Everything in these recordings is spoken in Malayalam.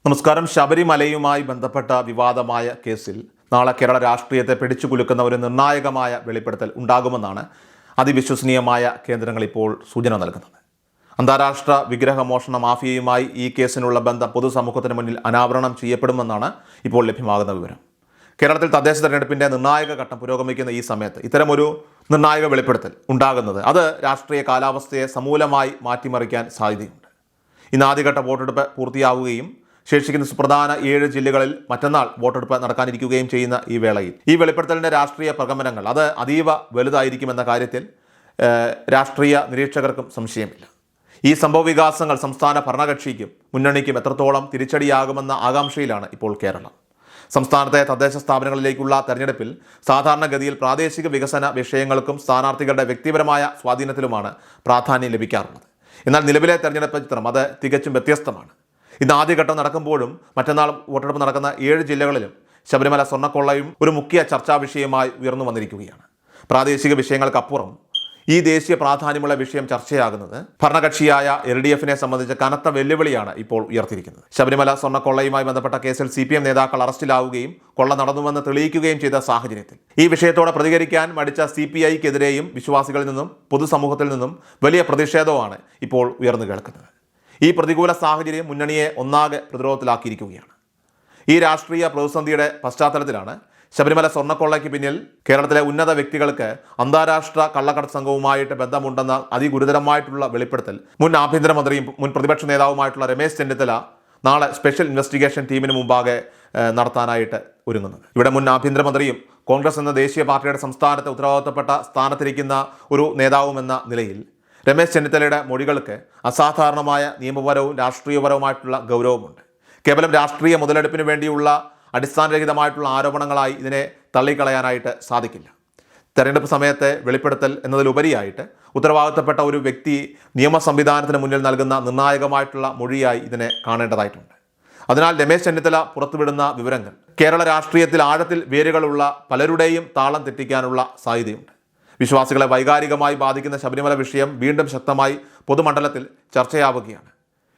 നമസ്കാരം. ശബരിമലയുമായി ബന്ധപ്പെട്ട വിവാദമായ കേസിൽ നാളെ കേരള രാഷ്ട്രീയത്തെ പിടിച്ചുകുലുക്കുന്ന ഒരു നിർണായകമായ വെളിപ്പെടുത്തൽ ഉണ്ടാകുമെന്നാണ് അതിവിശ്വസനീയമായ കേന്ദ്രങ്ങൾ ഇപ്പോൾ സൂചന നൽകുന്നത്. അന്താരാഷ്ട്ര വിഗ്രഹമോഷണ മാഫിയയുമായി ഈ കേസിനുള്ള ബന്ധം പൊതുസമൂഹത്തിന് മുന്നിൽ അനാവരണം ചെയ്യപ്പെടുമെന്നാണ് ഇപ്പോൾ ലഭ്യമാകുന്ന വിവരം. കേരളത്തിൽ തദ്ദേശ തെരഞ്ഞെടുപ്പിൻ്റെ നിർണായക ഘട്ടം പുരോഗമിക്കുന്ന ഈ സമയത്ത് ഇത്തരമൊരു നിർണായക വെളിപ്പെടുത്തൽ ഉണ്ടാകുന്നത് അത് രാഷ്ട്രീയ കാലാവസ്ഥയെ സമൂലമായി മാറ്റിമറിക്കാൻ സാധ്യതയുണ്ട്. ഇന്ന് ആദ്യഘട്ട വോട്ടെടുപ്പ് പൂർത്തിയാവുകയും ശേഷിക്കുന്ന സുപ്രധാന 7 ജില്ലകളിൽ മറ്റന്നാൾ വോട്ടെടുപ്പ് നടക്കാനിരിക്കുകയും ചെയ്യുന്ന ഈ വേളയിൽ ഈ വെളിപ്പെടുത്തലിൻ്റെ രാഷ്ട്രീയ പ്രകമ്പനങ്ങൾ അത് അതീവ വലുതായിരിക്കുമെന്ന കാര്യത്തിൽ രാഷ്ട്രീയ നിരീക്ഷകർക്കും സംശയമില്ല. ഈ സംഭവ വികാസങ്ങൾ സംസ്ഥാന ഭരണകക്ഷിക്കും മുന്നണിക്കും എത്രത്തോളം തിരിച്ചടിയാകുമെന്ന ആകാംക്ഷയിലാണ് ഇപ്പോൾ കേരളം. സംസ്ഥാനത്തെ തദ്ദേശ സ്ഥാപനങ്ങളിലേക്കുള്ള തെരഞ്ഞെടുപ്പിൽ സാധാരണഗതിയിൽ പ്രാദേശിക വികസന വിഷയങ്ങൾക്കും സ്ഥാനാർത്ഥികളുടെ വ്യക്തിപരമായ സ്വാധീനത്തിലുമാണ് പ്രാധാന്യം ലഭിക്കാറുള്ളത്. എന്നാൽ നിലവിലെ തെരഞ്ഞെടുപ്പ് ചിത്രം അത് തികച്ചും വ്യത്യസ്തമാണ്. ഇന്ന് ആദ്യഘട്ടം നടക്കുമ്പോഴും മറ്റന്നാൾ വോട്ടെടുപ്പ് നടക്കുന്ന 7 ജില്ലകളിലും ശബരിമല സ്വർണ്ണക്കൊള്ളയും ഒരു മുഖ്യ ചർച്ചാ വിഷയമായി ഉയർന്നു വന്നിരിക്കുകയാണ്. പ്രാദേശിക വിഷയങ്ങൾക്കപ്പുറം ഈ ദേശീയ പ്രാധാന്യമുള്ള വിഷയം ചർച്ചയാകുന്നത് ഭരണകക്ഷിയായ LDFനെ സംബന്ധിച്ച് കനത്ത വെല്ലുവിളിയാണ് ഇപ്പോൾ ഉയർത്തിയിരിക്കുന്നത്. ശബരിമല സ്വർണ്ണക്കൊള്ളയുമായി ബന്ധപ്പെട്ട കേസിൽ CPM നേതാക്കൾ അറസ്റ്റിലാവുകയും കൊള്ള നടന്നുവെന്ന് തെളിയിക്കുകയും ചെയ്ത സാഹചര്യത്തിൽ ഈ വിഷയത്തോടെ പ്രതികരിക്കാൻ മടിച്ച CPIക്കെതിരെയും വിശ്വാസികളിൽ നിന്നും പൊതുസമൂഹത്തിൽ നിന്നും വലിയ പ്രതിഷേധമാണ് ഇപ്പോൾ ഉയർന്നു കേൾക്കുന്നത്. ഈ പ്രതികൂല സാഹചര്യം മുന്നണിയെ ഒന്നാകെ പ്രതിരോധത്തിലാക്കിയിരിക്കുകയാണ്. ഈ രാഷ്ട്രീയ പ്രതിസന്ധിയുടെ പശ്ചാത്തലത്തിലാണ് ശബരിമല സ്വർണ്ണക്കൊള്ളയ്ക്ക് പിന്നിൽ കേരളത്തിലെ ഉന്നത വ്യക്തികൾക്ക് അന്താരാഷ്ട്ര കള്ളക്കടത്ത് സംഘവുമായിട്ട് ബന്ധമുണ്ടെന്ന അതിഗുരുതരമായിട്ടുള്ള വെളിപ്പെടുത്തൽ മുൻ ആഭ്യന്തരമന്ത്രിയും മുൻ പ്രതിപക്ഷ നേതാവുമായിട്ടുള്ള രമേശ് ചെന്നിത്തല നാളെ സ്പെഷ്യൽ ഇൻവെസ്റ്റിഗേഷൻ ടീമിന് മുമ്പാകെ നടത്താനായിട്ട് ഒരുങ്ങുന്നത്. ഇവിടെ മുൻ ആഭ്യന്തരമന്ത്രിയും കോൺഗ്രസ് എന്ന ദേശീയ പാർട്ടിയുടെ സംസ്ഥാനത്തെ ഉത്തരവാദിത്തപ്പെട്ട സ്ഥാനത്തിരിക്കുന്ന ഒരു നേതാവുമെന്ന നിലയിൽ രമേശ് ചെന്നിത്തലയുടെ മൊഴികൾക്ക് അസാധാരണമായ നിയമപരവും രാഷ്ട്രീയപരവുമായിട്ടുള്ള ഗൗരവമുണ്ട്. കേവലം രാഷ്ട്രീയ മുതലെടുപ്പിന് വേണ്ടിയുള്ള അടിസ്ഥാനരഹിതമായിട്ടുള്ള ആരോപണങ്ങളായി ഇതിനെ തള്ളിക്കളയാനായിട്ട് സാധിക്കില്ല. തെരഞ്ഞെടുപ്പ് സമയത്തെ വെളിപ്പെടുത്തൽ എന്നതിലുപരിയായിട്ട് ഉത്തരവാദിത്തപ്പെട്ട ഒരു വ്യക്തി നിയമ സംവിധാനത്തിന് മുന്നിൽ നൽകുന്ന നിർണായകമായിട്ടുള്ള മൊഴിയായി ഇതിനെ കാണേണ്ടതായിട്ടുണ്ട്. അതിനാൽ രമേശ് ചെന്നിത്തല പുറത്തുവിടുന്ന വിവരങ്ങൾ കേരള രാഷ്ട്രീയത്തിൽ ആഴത്തിൽ വേരുകളുള്ള പലരുടെയും താളം തെറ്റിക്കാനുള്ള സാധ്യതയുണ്ട്. വിശ്വാസികളെ വൈകാരികമായി ബാധിക്കുന്ന ശബരിമല വിഷയം വീണ്ടും ശക്തമായി പൊതുമണ്ഡലത്തിൽ ചർച്ചയാവുകയാണ്.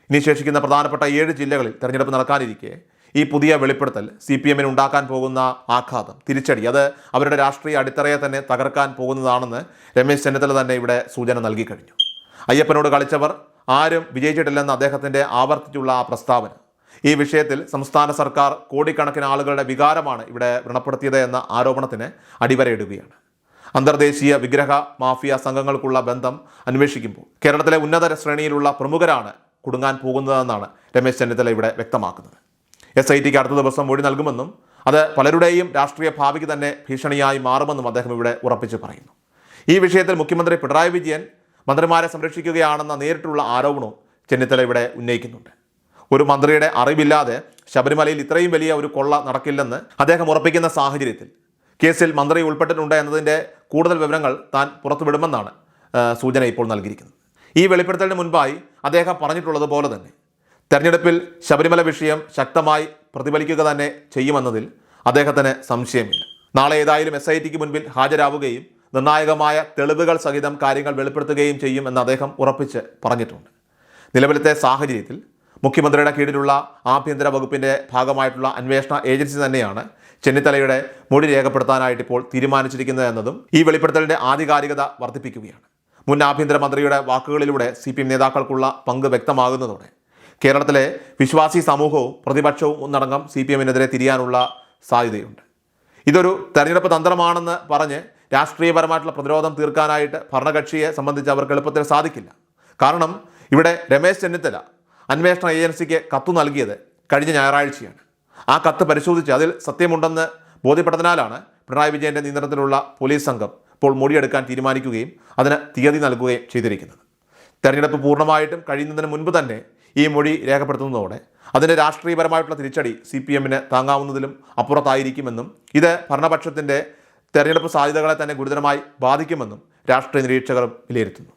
ഇനി ശേഷിക്കുന്ന പ്രധാനപ്പെട്ട 7 ജില്ലകളിൽ തെരഞ്ഞെടുപ്പ് നടക്കാനിരിക്കെ ഈ പുതിയ വെളിപ്പെടുത്തൽ CPMന് ഉണ്ടാക്കാൻ പോകുന്ന ആഘാതം, തിരിച്ചടി അത് അവരുടെ രാഷ്ട്രീയ അടിത്തറയെ തന്നെ തകർക്കാൻ പോകുന്നതാണെന്ന് രമേശ് ചെന്നിത്തല തന്നെ ഇവിടെ സൂചന നൽകി കഴിഞ്ഞു. അയ്യപ്പനോട് കളിച്ചവർ ആരും വിജയിച്ചിട്ടില്ലെന്ന് അദ്ദേഹത്തിൻ്റെ ആവർത്തിച്ചുള്ള ആ പ്രസ്താവന ഈ വിഷയത്തിൽ സംസ്ഥാന സർക്കാർ കോടിക്കണക്കിന് ആളുകളുടെ വികാരമാണ് ഇവിടെ വ്രണപ്പെടുത്തിയത് എന്ന ആരോപണത്തിന് അടിവരയിടുകയാണ്. അന്തർദേശീയ വിഗ്രഹ മാഫിയ സംഘങ്ങൾക്കുള്ള ബന്ധം അന്വേഷിക്കുമ്പോൾ കേരളത്തിലെ ഉന്നത ശ്രേണിയിലുള്ള പ്രമുഖരാണ് കുടുങ്ങാൻ പോകുന്നതെന്നാണ് രമേശ് ചെന്നിത്തല ഇവിടെ വ്യക്തമാക്കുന്നത്. SITക്ക് അടുത്ത ദിവസം മൊഴി നൽകുമെന്നും അത് പലരുടെയും രാഷ്ട്രീയ ഭാവിക്ക് തന്നെ ഭീഷണിയായി മാറുമെന്നും അദ്ദേഹം ഇവിടെ ഉറപ്പിച്ച് പറയുന്നു. ഈ വിഷയത്തിൽ മുഖ്യമന്ത്രി പിണറായി വിജയൻ മന്ത്രിമാരെ സംരക്ഷിക്കുകയാണെന്ന നേരിട്ടുള്ള ആരോപണവും ചെന്നിത്തല ഇവിടെ ഉന്നയിക്കുന്നുണ്ട്. ഒരു മന്ത്രിയുടെ അറിവില്ലാതെ ശബരിമലയിൽ ഇത്രയും വലിയ ഒരു കൊള്ള നടക്കില്ലെന്ന് അദ്ദേഹം ഉറപ്പിക്കുന്ന സാഹചര്യത്തിൽ കേസിൽ മന്ത്രി ഉൾപ്പെട്ടിട്ടുണ്ട് എന്നതിൻ്റെ കൂടുതൽ വിവരങ്ങൾ താൻ പുറത്തുവിടുമെന്നാണ് സൂചന ഇപ്പോൾ നൽകിയിരിക്കുന്നത്. ഈ വെളിപ്പെടുത്തലിന് മുൻപായി അദ്ദേഹം പറഞ്ഞിട്ടുള്ളതുപോലെ തന്നെ തെരഞ്ഞെടുപ്പിൽ ശബരിമല വിഷയം ശക്തമായി പ്രതിഫലിക്കുക തന്നെ ചെയ്യുമെന്നതിൽ അദ്ദേഹത്തിന് സംശയമില്ല. നാളെ ഏതായാലും SITക്ക് മുൻപിൽ ഹാജരാവുകയും നിർണായകമായ തെളിവുകൾ സഹിതം കാര്യങ്ങൾ വെളിപ്പെടുത്തുകയും ചെയ്യും എന്ന് അദ്ദേഹം ഉറപ്പിച്ച് പറഞ്ഞിട്ടുണ്ട്. നിലവിലത്തെ സാഹചര്യത്തിൽ മുഖ്യമന്ത്രിയുടെ കീഴിലുള്ള ആഭ്യന്തര വകുപ്പിൻ്റെ ഭാഗമായിട്ടുള്ള അന്വേഷണ ഏജൻസി തന്നെയാണ് ചെന്നിത്തലയുടെ മൊഴി രേഖപ്പെടുത്താനായിട്ട് ഇപ്പോൾ തീരുമാനിച്ചിരിക്കുന്നത് എന്നതും ഈ വെളിപ്പെടുത്തലിൻ്റെ ആധികാരികത വർദ്ധിപ്പിക്കുകയാണ്. മുൻ ആഭ്യന്തരമന്ത്രിയുടെ വാക്കുകളിലൂടെ CPM നേതാക്കൾക്കുള്ള പങ്ക് വ്യക്തമാകുന്നതോടെ കേരളത്തിലെ വിശ്വാസി സമൂഹവും പ്രതിപക്ഷവും ഒന്നടങ്കം CPMനെതിരെ തിരിയാനുള്ള സാധ്യതയുണ്ട്. ഇതൊരു തെരഞ്ഞെടുപ്പ് തന്ത്രമാണെന്ന് പറഞ്ഞ് രാഷ്ട്രീയപരമായിട്ടുള്ള പ്രതിരോധം തീർക്കാനായിട്ട് ഭരണകക്ഷിയെ സംബന്ധിച്ച് അവർക്ക് എളുപ്പത്തിൽ സാധിക്കില്ല. കാരണം ഇവിടെ രമേശ് ചെന്നിത്തല അന്വേഷണ ഏജൻസിക്ക് കത്ത് നൽകിയത് കഴിഞ്ഞ ഞായറാഴ്ചയാണ്. ആ കത്ത് പരിശോധിച്ച് അതിൽ സത്യമുണ്ടെന്ന് ബോധ്യപ്പെട്ടതിനാലാണ് പിണറായി വിജയൻ്റെ നിയന്ത്രണത്തിലുള്ള പോലീസ് സംഘം ഇപ്പോൾ മൊഴിയെടുക്കാൻ തീരുമാനിക്കുകയും അതിന് തീയതി നൽകുകയും ചെയ്തിരിക്കുന്നത്. തെരഞ്ഞെടുപ്പ് പൂർണ്ണമായിട്ടും കഴിയുന്നതിന് മുൻപ് തന്നെ ഈ മൊഴി രേഖപ്പെടുത്തുന്നതോടെ അതിൻ്റെ രാഷ്ട്രീയപരമായിട്ടുള്ള തിരിച്ചടി CPMന് താങ്ങാവുന്നതിലും അപ്പുറത്തായിരിക്കുമെന്നും ഇത് ഭരണപക്ഷത്തിൻ്റെ തെരഞ്ഞെടുപ്പ് സാധ്യതകളെ തന്നെ ഗുരുതരമായി ബാധിക്കുമെന്നും രാഷ്ട്രീയ നിരീക്ഷകർ വിലയിരുത്തുന്നു.